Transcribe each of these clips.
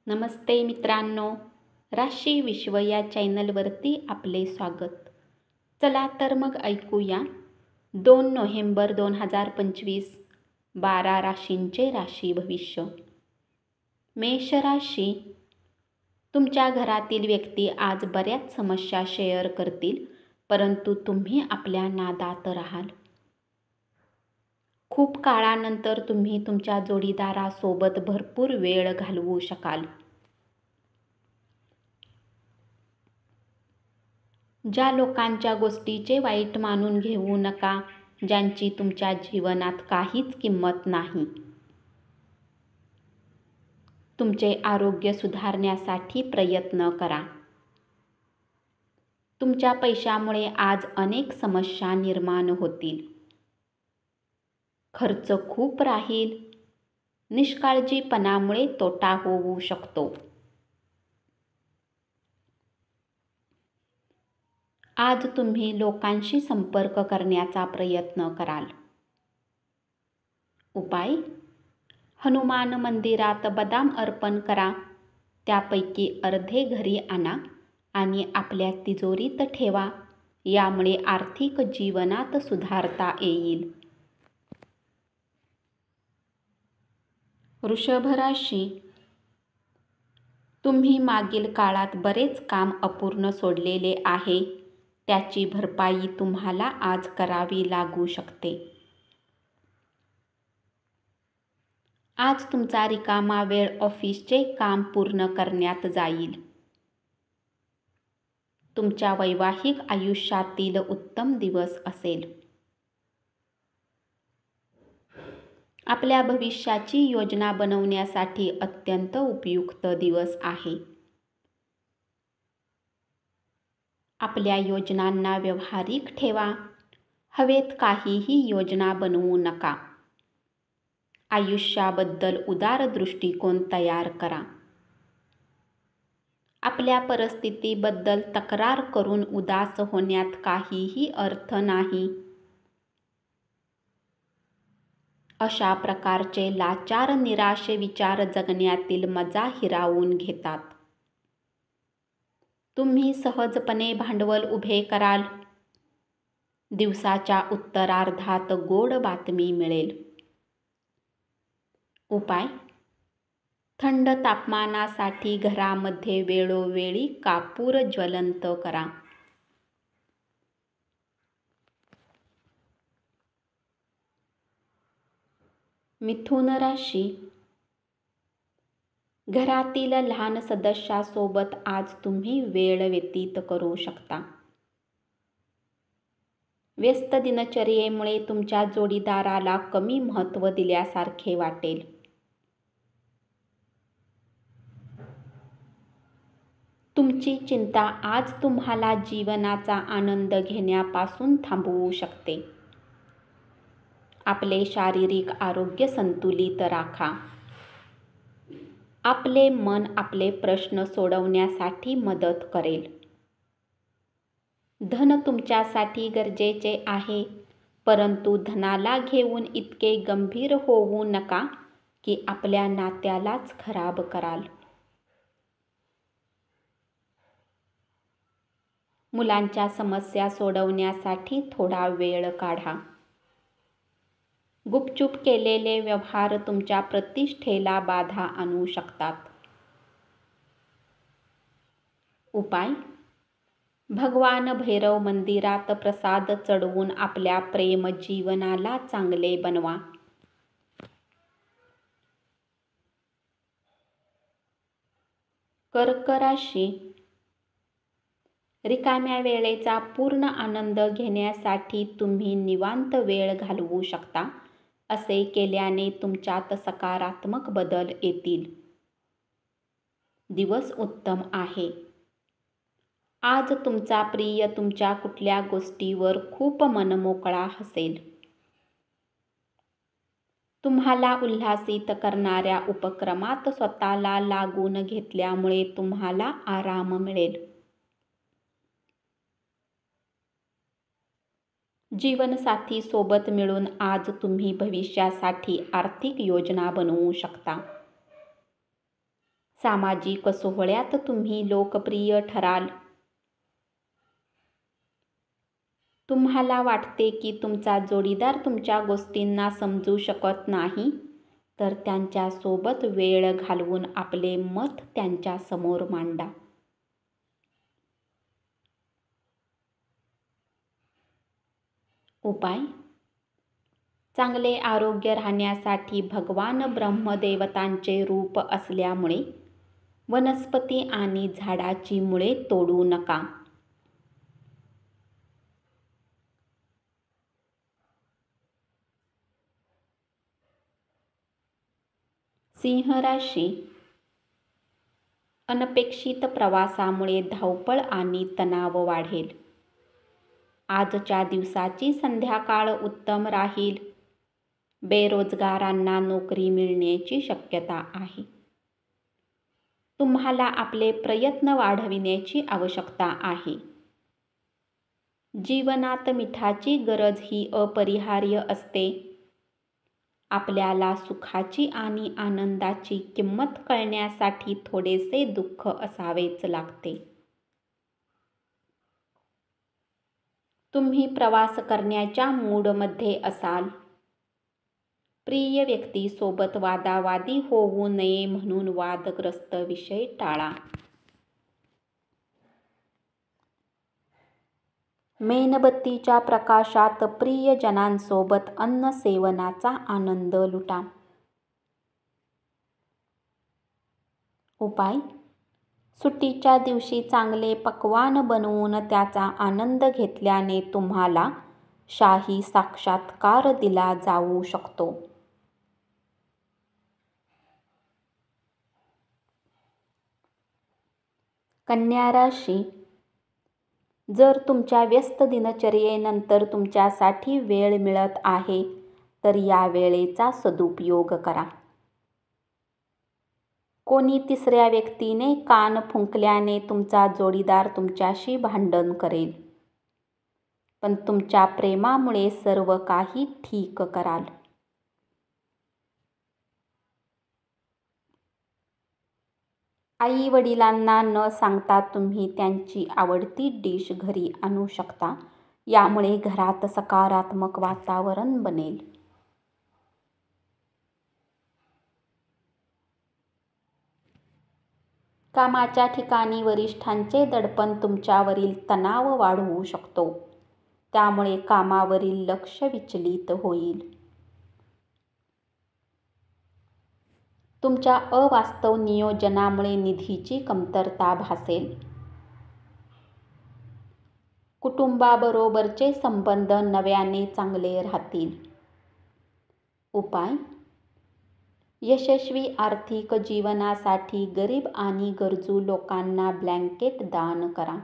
नमस्ते मित्रांनो, राशी विश्व या चॅनलवरती आपले स्वागत. चला तर मग ऐकूया 2 नोव्हेंबर 2025 12 राशींचे राशी भविष्य. मेष राशी. तुमच्या घरातील व्यक्ती आज बऱ्याच समस्या शेअर करतील, परंतु तुम्ही आपल्या नादात राहाल. खूप काळानंतर तुम्ही तुमच्या जोडीदारासोबत भरपूर वेळ घालवू शकाल. ज्या लोकांच्या गोष्टीचे वाईट मानून घेऊ नका, ज्यांची तुमच्या जीवनात काहीच किंमत नाही. तुमचे आरोग्य सुधारण्यासाठी प्रयत्न करा. तुमच्या पैशामुळे आज अनेक समस्या निर्माण होतील. खर्च खूप राहील. निष्काळजीपणामुळे तोटा होऊ शकतो. आज तुम्ही लोकांशी संपर्क करण्याचा प्रयत्न कराल. उपाय: हनुमान मंदिरात बदाम अर्पण करा. त्यापैकी अर्धे घरी आणा आणि आपल्या तिजोरीत ठेवा. यामुळे आर्थिक जीवनात सुधारता येईल. वृषभ राशी. तुम्ही मागील काळात बरेच काम अपूर्ण सोडलेले आहे, त्याची भरपाई तुम्हाला आज करावी लागू शकते. आज तुमचा रिकामा वेळ ऑफिसचे काम पूर्ण करण्यात जाईल. तुमच्या वैवाहिक आयुष्यातील उत्तम दिवस असेल. आपल्या भविष्याची योजना बनवण्यासाठी अत्यंत उपयुक्त दिवस आहे. आपल्या योजनांना व्यावहारिक ठेवा. हवेत काहीही योजना बनवू नका. आयुष्याबद्दल उदार दृष्टिकोन तयार करा. आपल्या परिस्थितीबद्दल तक्रार करून उदास होण्यात काहीही अर्थ नाही. अशा प्रकारचे लाचार निराश विचार जगण्यातील मजा हिरावून घेतात. तुम्ही सहजपणे भांडवल उभे कराल. दिवसाच्या उत्तरार्धात गोड बातमी मिळेल. उपाय: थंड तापमानासाठी घरामध्ये वेळोवेळी कापूर ज्वलंत करा. मिथुन राशी. घरातील लहान सदस्यासोबत आज तुम्ही वेळ व्यतीत करू शकता. व्यस्त दिनचर्येमुळे तुमच्या जोडीदाराला कमी महत्त्व दिल्यासारखे वाटेल. तुमची चिंता आज तुम्हाला जीवनाचा आनंद घेण्यापासून थांबवू शकते. आपले शारीरिक आरोग्य संतुलित राखा. आपले मन आपले प्रश्न सोडवण्यासाठी मदत करेल. धन तुमच्यासाठी गरजेचे आहे, परंतु धनाला घेऊन इतके गंभीर होऊ नका की आपल्या नात्यालाच खराब कराल. मुलांच्या समस्या सोडवण्यासाठी थोडा वेळ काढा. गुपचूप केलेले व्यवहार तुमच्या प्रतिष्ठेला बाधा आणू शकतात. उपाय: भगवान भैरव मंदिरात प्रसाद चढवून आपल्या प्रेम जीवनाला चांगले बनवा. कर्क राशी. रिकाम्या वेळेचा पूर्ण आनंद घेण्यासाठी तुम्ही निवांत वेळ घालवू शकता. असे केल्याने तुमच्यात सकारात्मक बदल येतील. दिवस उत्तम आहे. आज तुमचा प्रिय तुमच्या कुठल्या गोष्टीवर खूप मनमोकळा हसेल. तुम्हाला उल्हासित करणाऱ्या उपक्रमात स्वतःला लागून घेतल्यामुळे तुम्हाला आराम मिळेल. जीवनसाथी सोबत मिळून आज तुम्ही भविष्यासाठी आर्थिक योजना बनवू शकता. सामाजिक सोहळ्यात तुम्ही लोकप्रिय ठराल. तुम्हाला वाटते की तुमचा जोडीदार तुमच्या गोष्टींना समजू शकत नाही, तर त्यांच्यासोबत वेळ घालवून आपले मत त्यांच्यासमोर मांडा. उपाय: चांगले आरोग्य राहण्यासाठी भगवान ब्रह्मदेवतांचे रूप असल्यामुळे वनस्पती आणि झाडाची मुळे तोडू नका. सिंह राशी: अनपेक्षित प्रवासामुळे धावपळ आणि तणाव वाढेल. आजच्या दिवसाची संध्याकाळ उत्तम राहील. बेरोजगारांना नोकरी मिळण्याची शक्यता आहे. तुम्हाला आपले प्रयत्न वाढविण्याची आवश्यकता आहे. जीवनात मिठाची गरज ही अपरिहार्य असते. आपल्याला सुखाची आणि आनंदाची किंमत कळण्यासाठी थोडेसे दुःख असावेच लागते. तुम्ही प्रवास करण्याच्या मूडमध्ये असाल. प्रिय व्यक्तीसोबत वादावादी होऊ नये म्हणून वादग्रस्त विषय टाळा. मेणबत्तीच्या प्रकाशात प्रियजनांसोबत अन्न सेवनाचा आनंद लुटा. उपाय: सुट्टीच्या दिवशी चांगले पक्वान्न बनवून त्याचा आनंद घेतल्याने तुम्हाला शाही साक्षात्कार दिला जाऊ शकतो. कन्या राशी: जर तुमच्या व्यस्त दिनचर्येनंतर तुमच्यासाठी वेळ मिळत आहे, तर या वेळेचा सदुपयोग करा. कोणी तिसऱ्या व्यक्तीने कान फुंकल्याने तुमचा जोडीदार तुमच्याशी भांडण करेल, पण तुमच्या प्रेमामुळे सर्व काही ठीक कराल. आई वडिलांना न सांगता तुम्ही त्यांची आवडती डिश घरी आणू शकता. यामुळे घरात सकारात्मक वातावरण बनेल. कामाच्या ठिकाणी वरिष्ठांचे दडपण तुमच्यावरील तणाव वाढवू शकतो. त्यामुळे कामावरील लक्ष विचलित होईल. तुमच्या अवास्तव नियोजनामुळे निधीची कमतरता भासेल. कुटुंबाबरोबरचे संबंध नव्याने चांगले राहतील. उपाय: यशस्वी आर्थिक जीवनासाठी गरीब आणि गरजू लोकांना ब्लँकेट दान करा.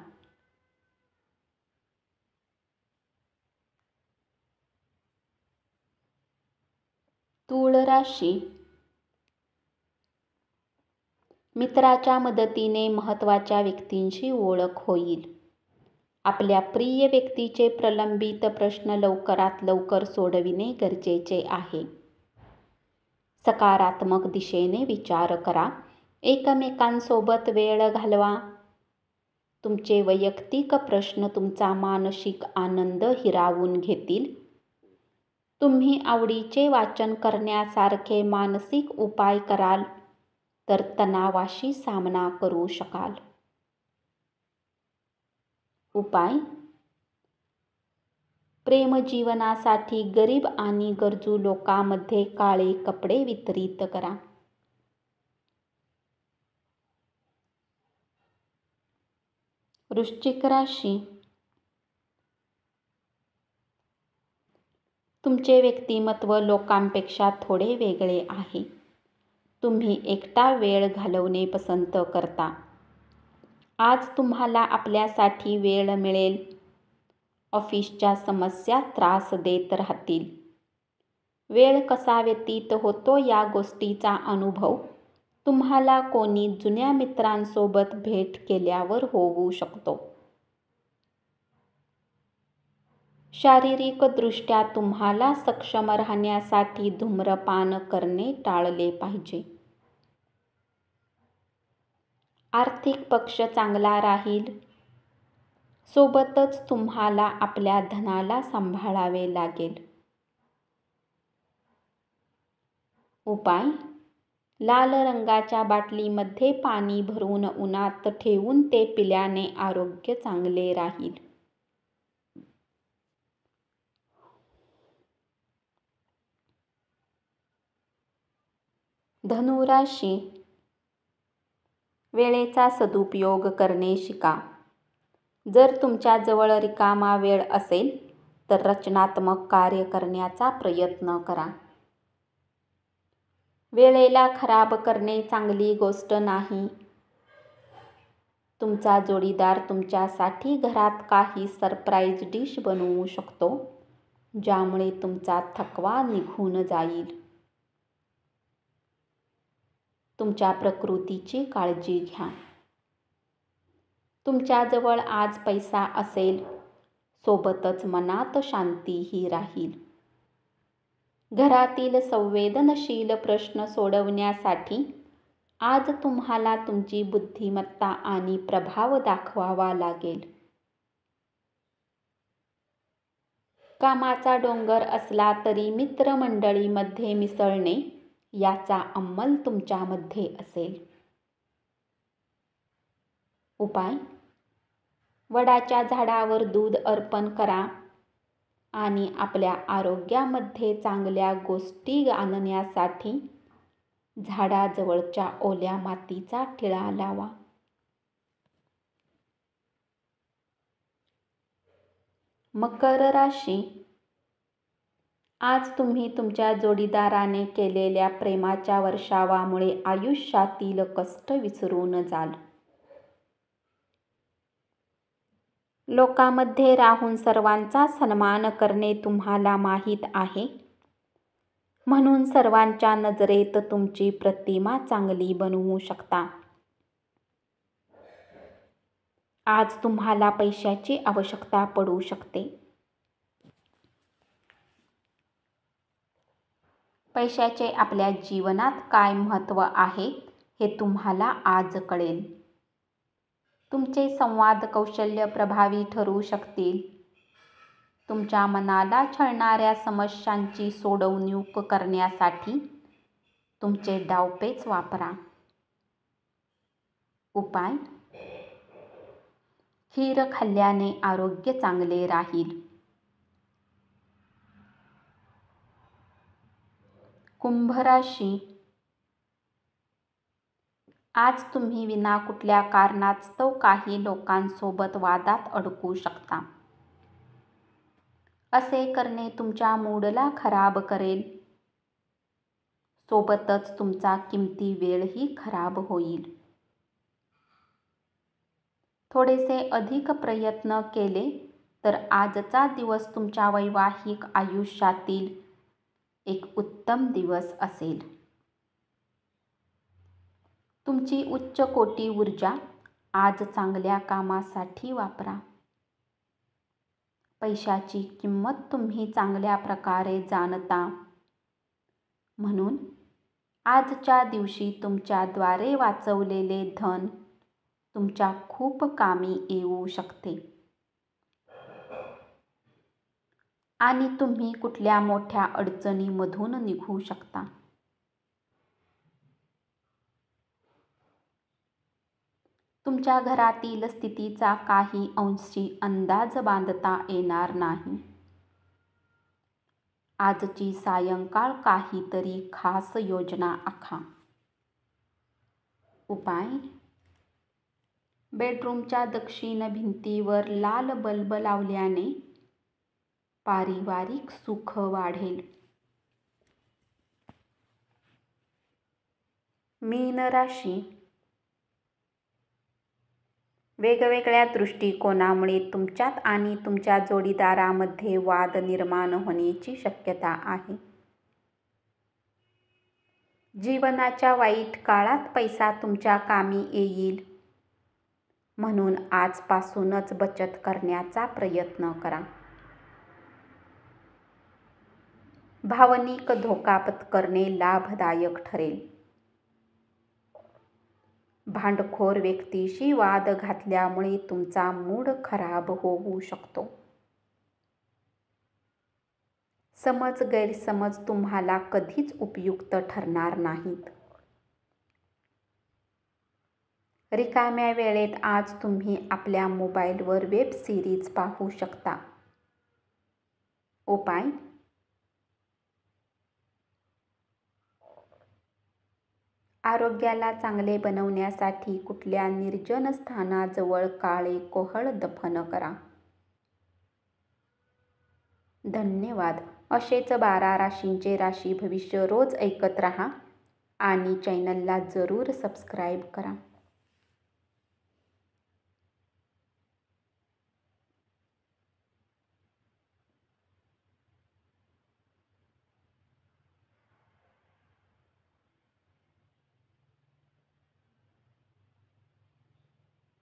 तूळ राशी: मित्राच्या मदतीने महत्त्वाच्या व्यक्तींशी ओळख होईल. आपल्या प्रिय व्यक्तीचे प्रलंबित प्रश्न लवकरात लवकर सोडविणे गरजेचे आहे. सकारात्मक दिशेने विचार करा. एकमेकांसोबत वेळ घालवा. तुमचे वैयक्तिक प्रश्न तुमचा मानसिक आनंद हिरावून घेतील. तुम्ही आवडीचे वाचन करण्यासारखे मानसिक उपाय कराल, तर तणावाशी सामना करू शकाल. उपाय: प्रेमजीवनासाठी गरीब आणि गरजू लोकांमध्ये काळे कपडे वितरित करा. वृश्चिक राशी: तुमचे व्यक्तिमत्व लोकांपेक्षा थोडे वेगळे आहे. तुम्ही एकटा वेळ घालवणे पसंत करता. आज तुम्हाला आपल्यासाठी वेळ मिळेल. ऑफिसच्या समस्या त्रास देत राहतील. वेळ कसा व्यतीत होतो या गोष्टीचा अनुभव तुम्हाला कोणी जुन्या मित्रांसोबत भेट केल्यावर होऊ शकतो. शारीरिकदृष्ट्या तुम्हाला सक्षम राहण्यासाठी धूम्रपान करणे टाळले पाहिजे. आर्थिक पक्ष चांगला राहील. सोबतच तुम्हाला आपल्या धनाला सांभाळावे लागेल. उपाय: लाल रंगाच्या बाटलीमध्ये पाणी भरून उन्हात ठेवून ते पिल्याने आरोग्य चांगले राहील. धनुराशी: वेळेचा सदुपयोग करणे शिका. जर तुमच्याजवळ रिकामा वेळ असेल तर रचनात्मक कार्य करण्याचा प्रयत्न करा. वेळेला खराब करणे चांगली गोष्ट नाही. तुमचा जोडीदार तुमच्यासाठी घरात काही सरप्राईज डिश बनवू शकतो, ज्यामुळे तुमचा थकवा निघून जाईल. तुमच्या प्रकृतीची काळजी घ्या. तुमच्याजवळ आज पैसा असेल, सोबतच मनात शांतीही राहील. घरातील संवेदनशील प्रश्न सोडवण्यासाठी आज तुम्हाला तुमची बुद्धिमत्ता आणि प्रभाव दाखवावा लागेल. कामाचा डोंगर असला तरी मित्रमंडळीमध्ये मिसळणे याचा अंमल तुमच्यामध्ये असेल. उपाय: वडाच्या झाडावर दूध अर्पण करा आणि आपल्या आरोग्यामध्ये चांगल्या गोष्टी आणण्यासाठी झाडाजवळच्या ओल्या मातीचा टिळा लावा. मकर राशी: आज तुम्ही तुमच्या जोडीदाराने केलेल्या प्रेमाच्या वर्षावामुळे आयुष्यातील कष्ट विसरून जाल. लोकांमध्ये राहून सर्वांचा सन्मान करणे तुम्हाला माहीत आहे, म्हणून सर्वांच्या नजरेत तुमची प्रतिमा चांगली बनवू शकता. आज तुम्हाला पैशाची आवश्यकता पडू शकते. पैशाचे आपल्या जीवनात काय महत्त्व आहे हे तुम्हाला आज कळेल. तुमचे संवाद कौशल्य प्रभावी ठरू शकतील. तुमच्या मनाला छळणाऱ्या समस्यांची सोडवणूक करण्यासाठी तुमचे डावपेच वापरा. उपाय: खीर खाल्ल्याने आरोग्य चांगले राहील. कुंभ राशी: आज तुम्ही विना कुठल्या कारणास्तव काही लोकांसोबत वादात अडकू शकता. असे करणे तुमच्या मूडला खराब करेल. सोबतच तुमचा किमती वेळही खराब होईल. थोडेसे अधिक प्रयत्न केले तर आजचा दिवस तुमच्या वैवाहिक आयुष्यातील एक उत्तम दिवस असेल. तुमची उच्च कोटी ऊर्जा आज चांगल्या कामासाठी वापरा. पैशाची किंमत तुम्ही चांगल्या प्रकारे जाणता, म्हणून आजच्या दिवशी तुमच्याद्वारे वाचवलेले धन तुमच्या खूप कामी येऊ शकते आणि तुम्ही कुठल्या मोठ्या अडचणीमधून निघू शकता. तुमच्या घरातील स्थितीचा काही अंशी अंदाज बांधता येणार नाही. आजची सायंकाळ काहीतरी खास योजना आखा. उपाय: बेडरूमच्या दक्षिण भिंतीवर लाल बल्ब लावल्याने पारिवारिक सुख वाढेल. मीन राशी: वेगवेगळ्या दृष्टिकोनामुळे तुमच्यात आणि तुमच्या जोडीदारामध्ये वाद निर्माण होण्याची शक्यता आहे. जीवनाच्या वाईट काळात पैसा तुमच्या कामी येईल, म्हणून आजपासूनच बचत करण्याचा प्रयत्न करा. भावनिक धोका पत्करणे लाभदायक ठरेल. भांडखोर व्यक्तीशी वाद घातल्यामुळे तुमचा मूड खराब होऊ शकतो. समज गैरसमज तुम्हाला कधीच उपयुक्त ठरणार नाहीत. रिकाम्या वेळेत आज तुम्ही आपल्या मोबाईलवर वेब सिरीज पाहू शकता. उपाय: आरोग्याला चांगले बनवण्यासाठी कुठल्या निर्जन स्थानाजवळ काळे कोहळ दफन करा. धन्यवाद. असेच 12 राशींचे राशी भविष्य रोज ऐकत रहा आणि चॅनलला जरूर सबस्क्राईब करा.